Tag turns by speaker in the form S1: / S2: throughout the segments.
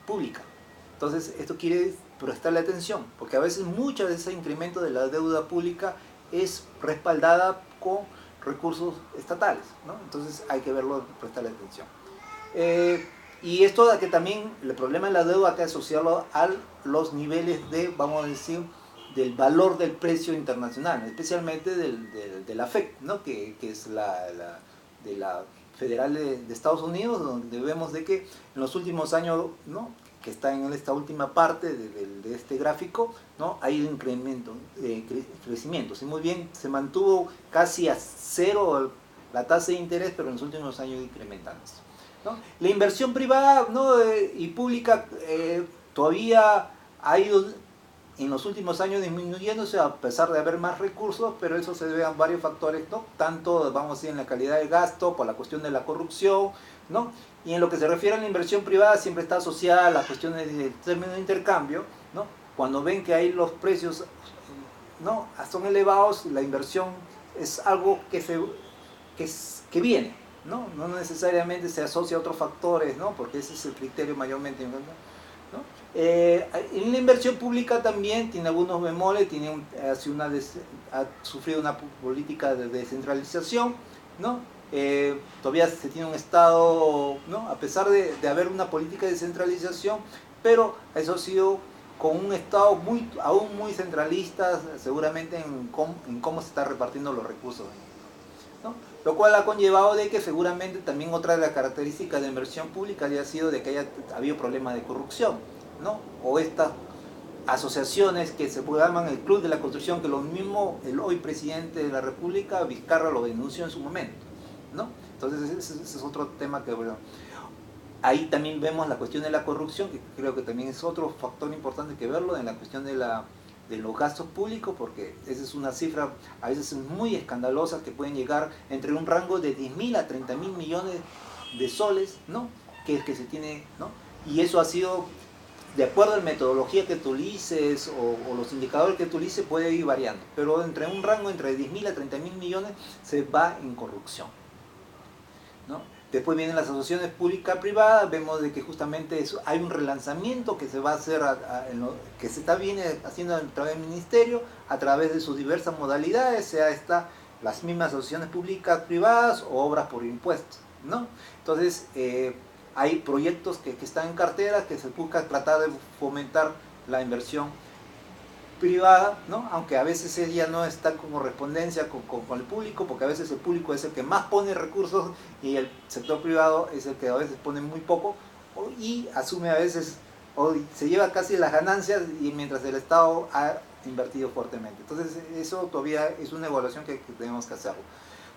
S1: pública. Entonces esto quiere prestarle atención, porque a veces mucho de ese incremento de la deuda pública es respaldada con recursos estatales, ¿no? Entonces hay que verlo, prestarle atención. Y esto da que también el problema de la deuda hay que asociarlo a los niveles de, vamos a decir, del valor del precio internacional, especialmente de la FED, ¿no? que es de la Federal de Estados Unidos, donde vemos de que en los últimos años, ¿no? que está en esta última parte de este gráfico, ¿no? hay un incremento, crecimiento. Si muy bien se mantuvo casi a cero la tasa de interés, pero en los últimos años incrementándose, ¿no? La inversión privada, ¿no? y pública todavía ha ido en los últimos años disminuyéndose a pesar de haber más recursos, pero eso se debe a varios factores, ¿no? Tanto, vamos a decir, en la calidad del gasto, por la cuestión de la corrupción, ¿no? Y en lo que se refiere a la inversión privada siempre está asociada a las cuestiones del término de intercambio, ¿no? Cuando ven que ahí los precios, ¿no? son elevados, la inversión es algo que viene, ¿no? No necesariamente se asocia a otros factores, ¿no? Porque ese es el criterio mayormente, ¿no? En la inversión pública también tiene algunos bemoles, ha sufrido una política de descentralización, ¿no? Todavía se tiene un Estado, ¿no? A pesar de haber una política de descentralización, pero eso ha sido con un Estado aún muy centralista, seguramente en cómo se están repartiendo los recursos, ¿no? Lo cual ha conllevado de que seguramente también otra de las características de inversión pública haya sido de que haya habido problemas de corrupción, ¿no? O estas asociaciones que se llaman el Club de la Construcción, que lo mismo el hoy presidente de la República, Vizcarra, lo denunció en su momento, ¿no? Entonces ese es otro tema que, bueno, ahí también vemos la cuestión de la corrupción, que creo que también es otro factor importante que verlo en la cuestión de los gastos públicos, porque esa es una cifra a veces muy escandalosa, que pueden llegar entre un rango de 10.000 a 30.000 millones de soles, ¿no? que se tiene, ¿no? Y eso ha sido, de acuerdo a la metodología que utilices o los indicadores que utilices, puede ir variando, pero entre un rango entre 10.000 a 30.000 millones se va en corrupción, ¿no? Después vienen las asociaciones pública-privadas, vemos de que justamente hay un relanzamiento que se va a hacer, que se viene haciendo a través del ministerio, a través de sus diversas modalidades, sea las mismas asociaciones públicas-privadas o obras por impuestos, ¿no? Entonces, hay proyectos que están en cartera, que se busca tratar de fomentar la inversión privada, ¿no? Aunque a veces ella no está con correspondencia con el público, porque a veces el público es el que más pone recursos y el sector privado es el que a veces pone muy poco y asume a veces, o se lleva casi las ganancias, y mientras el Estado ha invertido fuertemente. Entonces eso todavía es una evaluación que tenemos que hacerlo.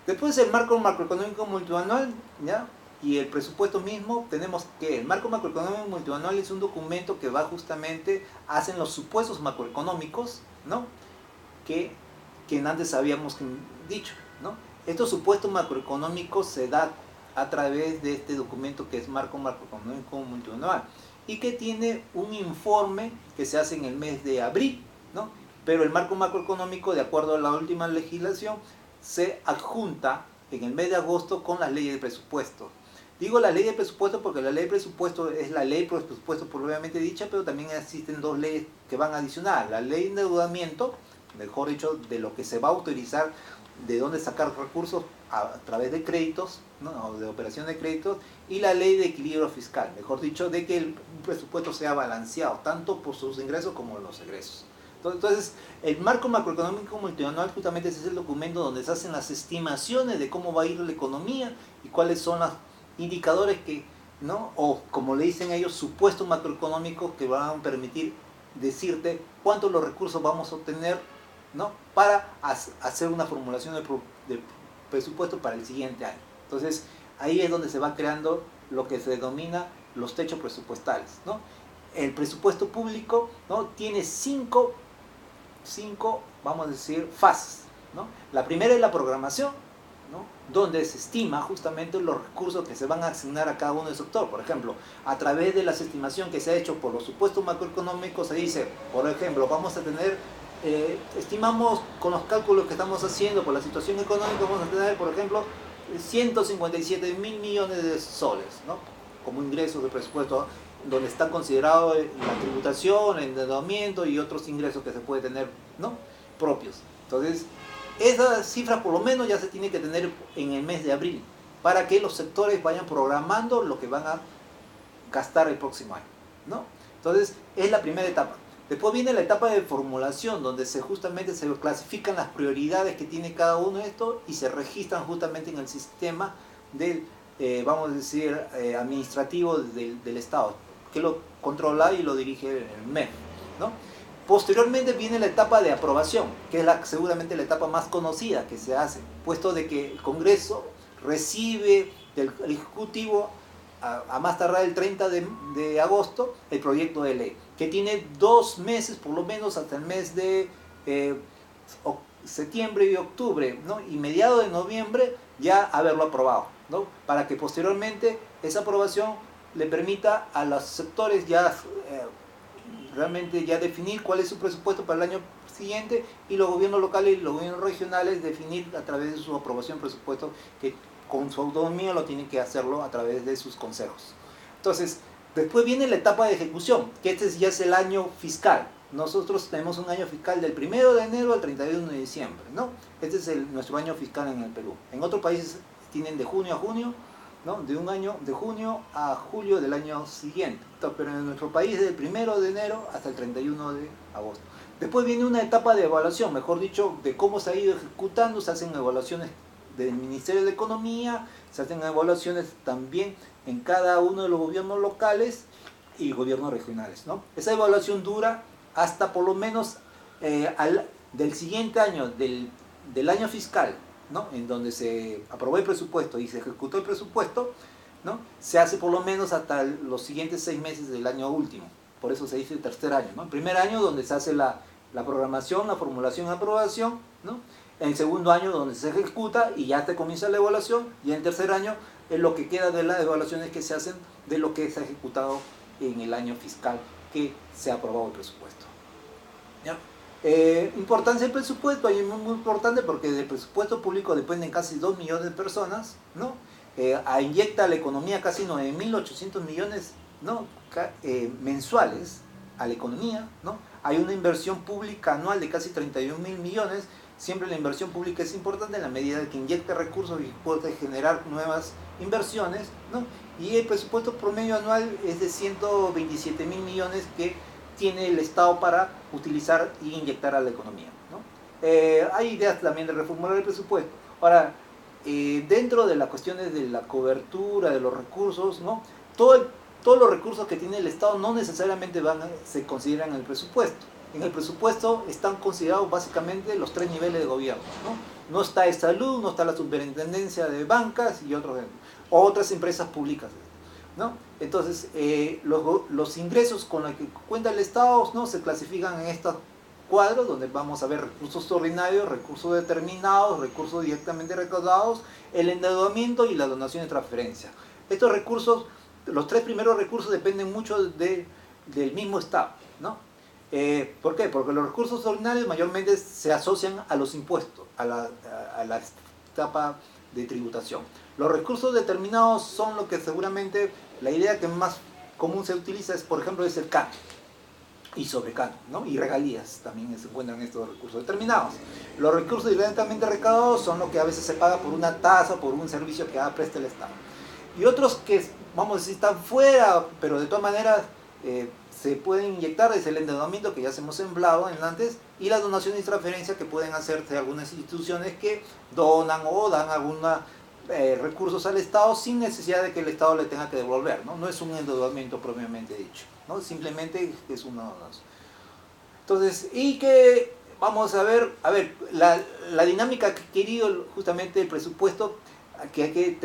S1: Después el marco macroeconómico multianual, ¿ya? Y el presupuesto mismo, tenemos que el marco macroeconómico multianual es un documento que va justamente, hacen los supuestos macroeconómicos, ¿no? que antes habíamos dicho, ¿no? Estos supuestos macroeconómicos se dan a través de este documento que es marco macroeconómico multianual y que tiene un informe que se hace en el mes de abril, ¿no? Pero el marco macroeconómico, de acuerdo a la última legislación, se adjunta en el mes de agosto con las leyes de presupuesto. Digo la ley de presupuesto porque la ley de presupuesto es la ley de presupuesto propiamente dicha, pero también existen dos leyes que van a adicionar. La ley de endeudamiento, mejor dicho, de lo que se va a autorizar, de dónde sacar recursos a través de créditos, ¿no? O de operación de créditos, y la ley de equilibrio fiscal, mejor dicho, de que el presupuesto sea balanceado, tanto por sus ingresos como los egresos. Entonces, el marco macroeconómico multianual justamente es el documento donde se hacen las estimaciones de cómo va a ir la economía y cuáles son los indicadores que, ¿no? O como le dicen ellos, supuestos macroeconómicos que van a permitir decirte cuántos los recursos vamos a obtener, ¿no? Para hacer una formulación de presupuesto para el siguiente año. Entonces, ahí es donde se va creando lo que se denomina los techos presupuestales, ¿no? El presupuesto público, ¿no? Tiene cinco, vamos a decir, fases, ¿no? La primera es la programación, ¿no? Donde se estima justamente los recursos que se van a asignar a cada uno del sector. Por ejemplo, a través de las estimaciones que se ha hecho por los supuestos macroeconómicos, se dice, por ejemplo, vamos a tener, estimamos con los cálculos que estamos haciendo por la situación económica, vamos a tener, por ejemplo, 157.000 millones de soles, ¿no? como ingresos de presupuesto, donde está considerado la tributación, el endeudamiento y otros ingresos que se puede tener, ¿no?, propios. Entonces, esa cifra por lo menos ya se tiene que tener en el mes de abril, para que los sectores vayan programando lo que van a gastar el próximo año, ¿no? Entonces, es la primera etapa. Después viene la etapa de formulación, donde justamente se clasifican las prioridades que tiene cada uno de estos y se registran justamente en el sistema del, vamos a decir, administrativo del Estado, que lo controla y lo dirige el MEF, ¿no? Posteriormente viene la etapa de aprobación, que es seguramente la etapa más conocida que se hace, puesto de que el Congreso recibe del Ejecutivo a más tardar el 30 de agosto el proyecto de ley, que tiene 2 meses por lo menos hasta el mes de septiembre y octubre, ¿no?, y mediados de noviembre ya haberlo aprobado, ¿no?, para que posteriormente esa aprobación le permita a los sectores ya realmente ya definir cuál es su presupuesto para el año siguiente, y los gobiernos locales y los gobiernos regionales definir a través de su aprobación presupuesto, que con su autonomía lo tienen que hacerlo a través de sus consejos. Entonces, después viene la etapa de ejecución, que este ya es el año fiscal. Nosotros tenemos un año fiscal del 1 de enero al 31 de diciembre, ¿no? Este es nuestro año fiscal en el Perú. En otros países tienen de junio a junio, ¿no?, de un año, de junio a julio del año siguiente. Pero en nuestro país es del 1 de enero hasta el 31 de agosto. Después viene una etapa de evaluación, mejor dicho, de cómo se ha ido ejecutando. Se hacen evaluaciones del Ministerio de Economía, se hacen evaluaciones también en cada uno de los gobiernos locales y gobiernos regionales, ¿no? Esa evaluación dura hasta por lo menos del siguiente año, del año fiscal, ¿no?, en donde se aprobó el presupuesto y se ejecutó el presupuesto, ¿no?, se hace por lo menos hasta los siguientes 6 meses del año último. Por eso se dice el tercer año, ¿no? El primer año donde se hace la programación, la formulación y aprobación, ¿no? En el segundo año donde se ejecuta y ya te comienza la evaluación, y en el tercer año es lo que queda de las evaluaciones que se hacen de lo que se ha ejecutado en el año fiscal que se ha aprobado el presupuesto, ¿ya? Importancia del presupuesto, ahí es muy importante, porque del presupuesto público dependen casi 2 millones de personas, ¿no? Inyecta a la economía casi 9.800 millones, ¿no?, mensuales a la economía, ¿no? Hay una inversión pública anual de casi 31.000 millones. Siempre la inversión pública es importante en la medida de que inyecta recursos y puede generar nuevas inversiones, ¿no? Y el presupuesto promedio anual es de 127.000 millones que tiene el Estado para utilizar y inyectar a la economía, ¿no? Hay ideas también de reformular el presupuesto. Ahora, dentro de las cuestiones de la cobertura de los recursos, ¿no?, todos los recursos que tiene el Estado no necesariamente se consideran en el presupuesto. En el presupuesto están considerados básicamente los 3 niveles de gobierno, ¿no? No está el salud, no está la superintendencia de bancas y otras empresas públicas, ¿no? Entonces, los ingresos con los que cuenta el Estado, ¿no?, se clasifican en estos cuadros, donde vamos a ver recursos ordinarios, recursos determinados, recursos directamente recaudados, el endeudamiento y la donación y transferencia. Estos recursos, los 3 primeros recursos, dependen mucho del mismo Estado, ¿no? ¿Por qué? Porque los recursos ordinarios mayormente se asocian a los impuestos, a la etapa de tributación. Los recursos determinados son lo que seguramente, la idea que más común se utiliza es, por ejemplo, es el canon y sobrecanon, ¿no?, y regalías también se encuentran estos recursos determinados. Los recursos directamente recaudados son lo que a veces se paga por una tasa, por un servicio que presta el Estado. Y otros que, vamos a decir, están fuera, pero de todas maneras se pueden inyectar, es el endeudamiento, que ya se hemos hablado antes, y las donaciones y transferencias que pueden hacerse algunas instituciones que donan o dan algunos recursos al Estado sin necesidad de que el Estado le tenga que devolver, ¿no? No es un endeudamiento propiamente dicho, ¿no? Simplemente es una donación. Entonces, y que vamos a ver la dinámica que ha querido justamente el presupuesto, que hay que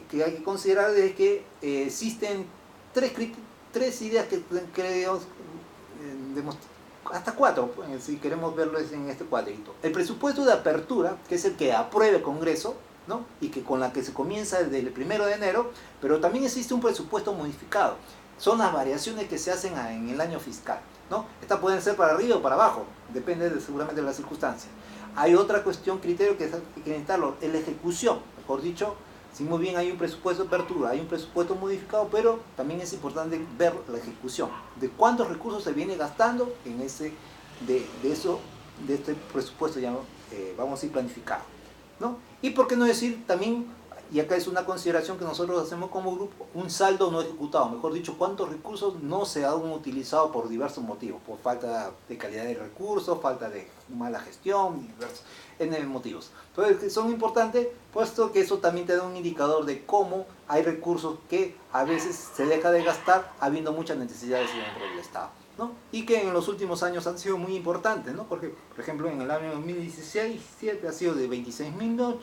S1: que hay que considerar, es que existen tres ideas que creo, hasta 4, si queremos verlo en este cuadrito. El presupuesto de apertura, que es el que apruebe el Congreso, ¿no?, y que con la que se comienza desde el 1 de enero, pero también existe un presupuesto modificado. Son las variaciones que se hacen en el año fiscal, ¿no? Estas pueden ser para arriba o para abajo, depende seguramente de las circunstancias. Hay otra cuestión, criterio que hay que necesitarlo, es la ejecución, mejor dicho, Si muy bien hay un presupuesto de apertura, hay un presupuesto modificado, pero también es importante ver la ejecución, de cuántos recursos se viene gastando en de este presupuesto ya vamos a ir planificado, ¿no? Y por qué no decir también, y acá es una consideración que nosotros hacemos como grupo, un saldo no ejecutado, mejor dicho, cuántos recursos no se han utilizado por diversos motivos, por falta de calidad de recursos, falta de mala gestión, diversos N motivos. Entonces son importantes, puesto que eso también te da un indicador de cómo hay recursos que a veces se deja de gastar habiendo muchas necesidades dentro del Estado, ¿no? Y que en los últimos años han sido muy importantes, ¿no? Porque, por ejemplo, en el año 2017 ha sido de 26.000,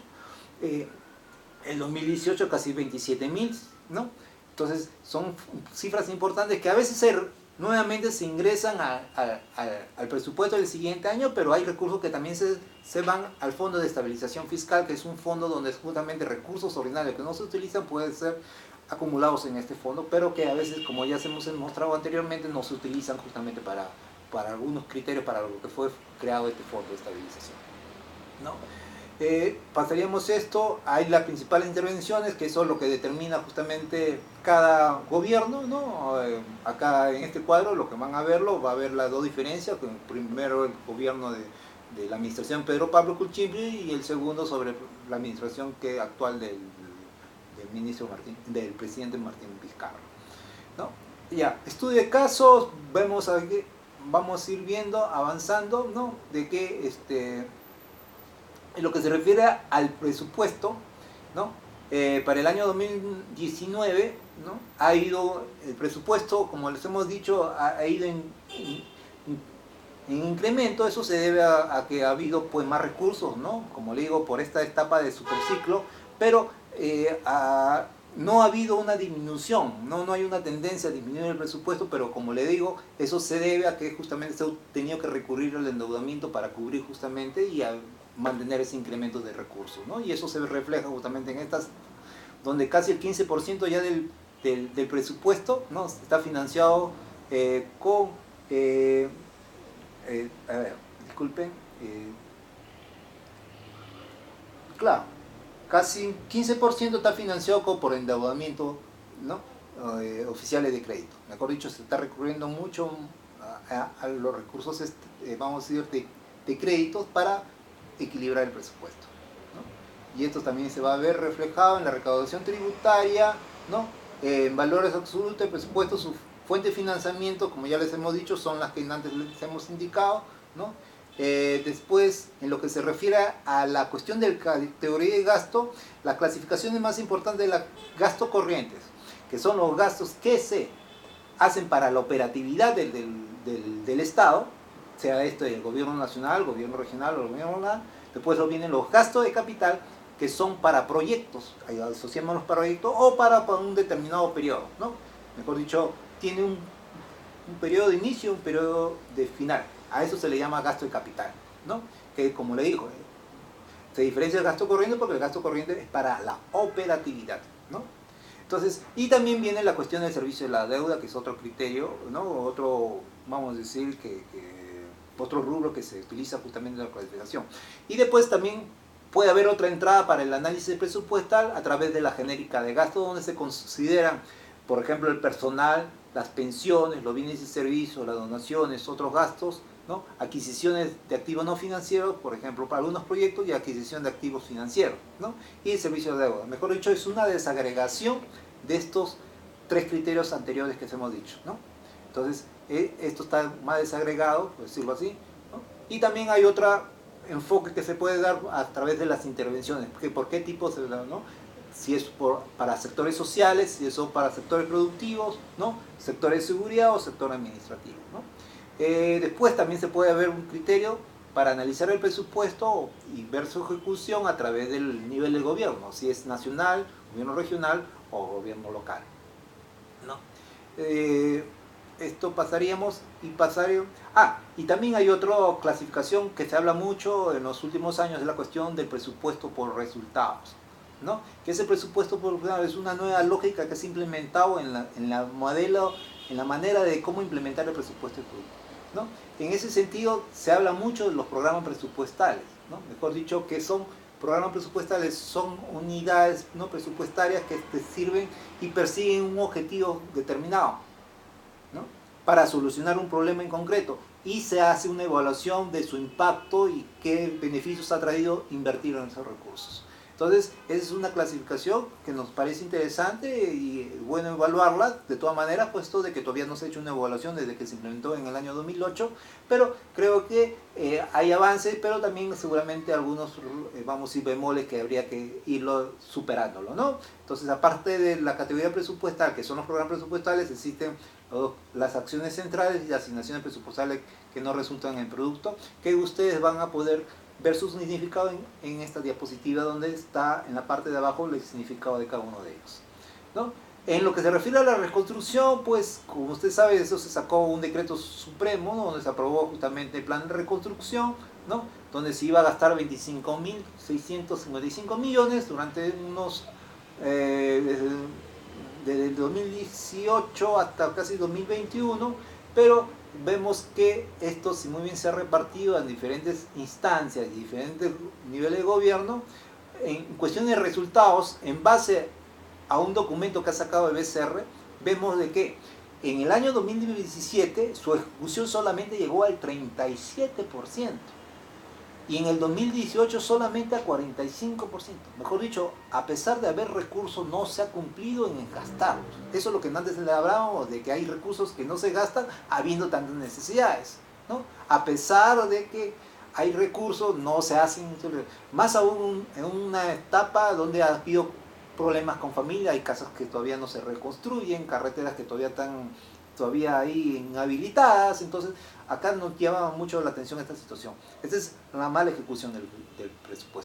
S1: el 2018 casi 27.000, ¿no? Entonces son cifras importantes que a veces nuevamente se ingresan al presupuesto del siguiente año, pero hay recursos que también se van al Fondo de Estabilización Fiscal, que es un fondo donde justamente recursos ordinarios que no se utilizan pueden ser acumulados en este fondo, pero que a veces, como ya hemos mostrado anteriormente, no se utilizan justamente para algunos criterios para lo que fue creado este Fondo de Estabilización, ¿no? Pasaríamos esto, hay las principales intervenciones, que son lo que determina justamente cada gobierno, ¿no? Acá en este cuadro lo que van a verlo, va a ver las dos diferencias, primero el gobierno de la administración Pedro Pablo Kuczynski y el segundo sobre la administración actual del presidente Martín Vizcarra, ¿no? Ya, estudio de casos, vamos a ir viendo, avanzando, ¿no? De que en lo que se refiere al presupuesto, ¿no? Para el año 2019, ¿no? Ha ido el presupuesto, como les hemos dicho, ha ido en incremento. Eso se debe a que ha habido pues más recursos, ¿no? Como le digo, por esta etapa de superciclo, pero no ha habido una disminución, no hay una tendencia a disminuir el presupuesto, pero como le digo, eso se debe a que justamente se ha tenido que recurrir al endeudamiento para cubrir justamente y a mantener ese incremento de recursos, ¿no? Y eso se refleja justamente en estas, donde casi el 15% ya del presupuesto, ¿no? Está financiado con, a ver, disculpen, claro, casi 15% está financiado por endeudamiento, ¿no? Oficiales de crédito. Mejor dicho, se está recurriendo mucho a los recursos, vamos a decir, de créditos para equilibrar el presupuesto, ¿no? Y esto también se va a ver reflejado en la recaudación tributaria, ¿no? En valores absolutos del presupuesto, su fuente de financiamiento, como ya les hemos dicho, son las que antes les hemos indicado, ¿no? Después, en lo que se refiere a la cuestión de la categoría de gasto, las clasificaciones más importantes de los gastos corrientes, que son los gastos que se hacen para la operatividad del Estado, sea esto del gobierno nacional, gobierno regional o gobierno local. Después vienen los gastos de capital, que son para proyectos, ahí asociamos los proyectos, o para un determinado periodo, ¿no? Mejor dicho, tiene un periodo de inicio, un periodo de final. A eso se le llama gasto de capital, ¿no? Que, como le digo, se diferencia del gasto corriente porque el gasto corriente es para la operatividad, ¿no? Entonces, y también viene la cuestión del servicio de la deuda, que es otro criterio, ¿no? Otro, vamos a decir, otro rubro que se utiliza justamente en la clasificación. Y después también puede haber otra entrada para el análisis presupuestal a través de la genérica de gasto, donde se consideran, por ejemplo, el personal, las pensiones, los bienes y servicios, las donaciones, otros gastos, ¿no? Adquisiciones de activos no financieros, por ejemplo, para algunos proyectos, y adquisición de activos financieros, ¿no? Y el servicio de deuda. Mejor dicho, es una desagregación de estos tres criterios anteriores que hemos dicho, ¿no? Entonces, esto está más desagregado, por decirlo así, ¿no? Y también hay otro enfoque que se puede dar a través de las intervenciones. ¿Por qué tipo se da, no? Si es para sectores sociales, si es para sectores productivos, ¿no? Sectores de seguridad o sector administrativo, ¿no? Después también se puede ver un criterio para analizar el presupuesto y ver su ejecución a través del nivel del gobierno, si es nacional, gobierno regional o gobierno local, ¿no? Esto pasaríamos y también hay otra clasificación que se habla mucho en los últimos años, es la cuestión del presupuesto por resultados, ¿no? Que ese presupuesto por resultados es una nueva lógica que se ha implementado en la manera de cómo implementar el presupuesto público, ¿no? En ese sentido se habla mucho de los programas presupuestales, ¿no? Mejor dicho, que son programas presupuestales son unidades, ¿no?, presupuestarias que te sirven y persiguen un objetivo determinado, ¿no?, para solucionar un problema en concreto, y se hace una evaluación de su impacto y qué beneficios ha traído invertir en esos recursos. Entonces, esa es una clasificación que nos parece interesante y bueno evaluarla, de todas maneras, puesto de que todavía no se ha hecho una evaluación desde que se implementó en el año 2008, pero creo que hay avances, pero también seguramente algunos, vamos a ir bemoles que habría que irlo superándolo, ¿no? Entonces, aparte de la categoría presupuestal, que son los programas presupuestales, existen las acciones centrales y las asignaciones presupuestales que no resultan en producto, que ustedes van a poder ver su significado en esta diapositiva, donde está en la parte de abajo el significado de cada uno de ellos, ¿no? En lo que se refiere a la reconstrucción, pues como usted sabe, eso se sacó un decreto supremo, ¿no?, donde se aprobó justamente el plan de reconstrucción, ¿no?, donde se iba a gastar 25.655 millones durante unos desde el 2018 hasta casi 2021, pero vemos que esto, si muy bien se ha repartido en diferentes instancias y diferentes niveles de gobierno, en cuestión de resultados, en base a un documento que ha sacado el BCR, vemos de que en el año 2017 su ejecución solamente llegó al 37%. Y en el 2018 solamente a 45%. Mejor dicho, a pesar de haber recursos, no se ha cumplido en gastarlos. Eso es lo que antes le hablábamos, de que hay recursos que no se gastan habiendo tantas necesidades, ¿no? A pesar de que hay recursos, no se hacen, más aún en una etapa donde ha habido problemas con familia, hay casas que todavía no se reconstruyen, carreteras que todavía están ahí inhabilitadas. Entonces acá nos llama mucho la atención esta situación. Esta es la mala ejecución del presupuesto.